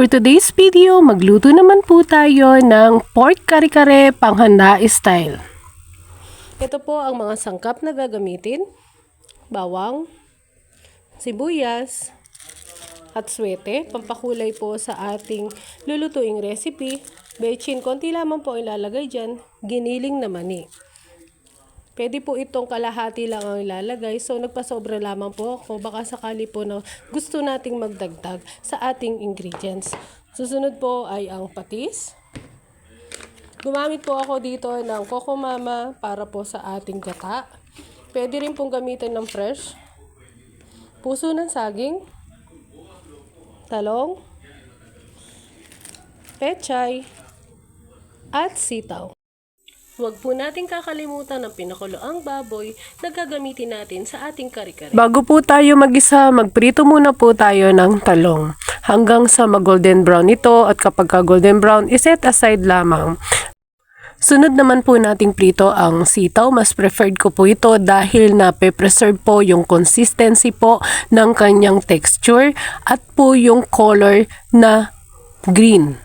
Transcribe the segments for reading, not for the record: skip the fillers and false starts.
For today's video, magluto naman po tayo ng pork kare-kare panghanda style. Ito po ang mga sangkap na gagamitin. Bawang, sibuyas, at swete. Pampakulay po sa ating lulutuing recipe. Bechin, konti lamang po ilalagay dyan. Giniling na mani. Pwede po itong kalahati lang ang ilalagay. So, nagpasobra lamang po ako. Baka sakali po na gusto nating magdagdag sa ating ingredients. Susunod po ay ang patis. Gumamit po ako dito ng Coco Mama para po sa ating gata. Pwede rin pong gamitin ng fresh. Puso ng saging. Talong. Pechay. At sitaw. Huwag po natin kakalimutan ng pinakuloang baboy na gagamitin natin sa ating kare-kare. Bago po tayo mag-isa, magprito muna po tayo ng talong. Hanggang sa mag-golden brown ito at kapag golden brown, iset aside lamang. Sunod naman po nating prito ang sitaw. Mas preferred ko po ito dahil na-preserve po yung consistency po ng kanyang texture at po yung color na green.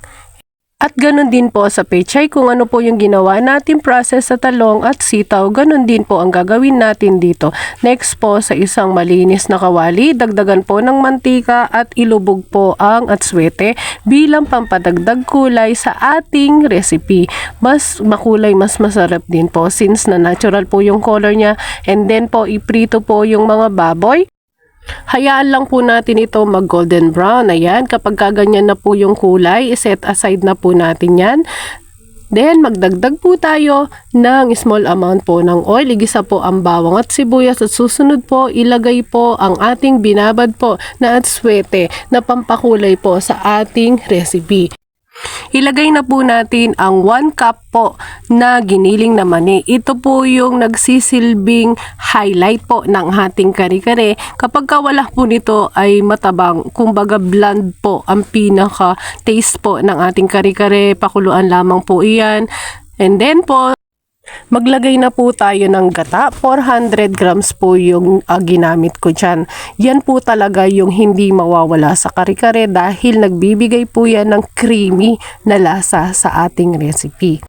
At ganun din po sa pechay, kung ano po yung ginawa natin process sa talong at sitaw, ganun din po ang gagawin natin dito. Next po, sa isang malinis na kawali, dagdagan po ng mantika at ilubog po ang atswete bilang pampadagdag kulay sa ating recipe. Mas makulay, mas masarap din po since na natural po yung color niya. And then po, iprito po yung mga baboy. Hayaan lang po natin ito mag golden brown. Ayan, kapag kaganyan na po yung kulay, set aside na po natin yan. Then, magdagdag po tayo ng small amount po ng oil. Igisa po ang bawang at sibuyas at susunod po, ilagay po ang ating binabad po na atswete na pampakulay po sa ating recipe. Ilagay na po natin ang 1 cup po na giniling na mani. Ito po yung nagsisilbing highlight po ng ating kare-kare. Kapag wala po nito ay matabang, kumbaga bland po ang pinaka taste po ng ating kare-kare. Pakuluan lamang po iyan. And then po, maglagay na po tayo ng gata. 400 grams po yung ginamit ko dyan. Yan po talaga yung hindi mawawala sa kare-kare dahil nagbibigay po yan ng creamy na lasa sa ating recipe.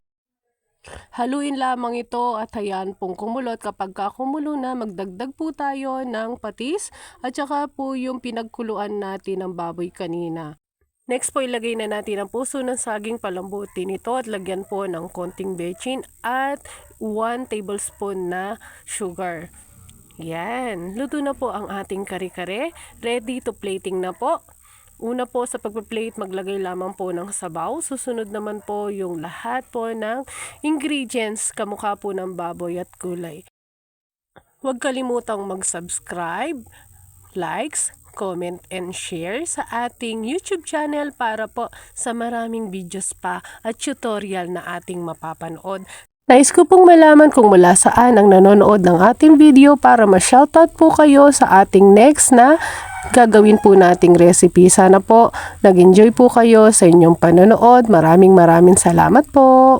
Haluin lamang ito at hayaan pong kumulo at kapag kumulo na, magdagdag po tayo ng patis at saka po yung pinagkuluan natin ng baboy kanina. Next po, ilagay na natin ang puso ng saging, palambutin ito at lagyan po ng konting bechin at 1 tablespoon na sugar. Yan, luto na po ang ating kare-kare. Ready to plating na po. Una po sa pagpa-plate, maglagay lamang po ng sabaw. Susunod naman po yung lahat po ng ingredients, kamukha po ng baboy at gulay. Huwag kalimutang mag-subscribe, likes, comment and share sa ating YouTube channel para po sa maraming videos pa at tutorial na ating mapapanood. Nais ko pong malaman kung mula saan ang nanonood ng ating video para ma-shoutout po kayo sa ating next na gagawin po nating recipe. Sana po nag-enjoy po kayo sa inyong panonood. Maraming salamat po.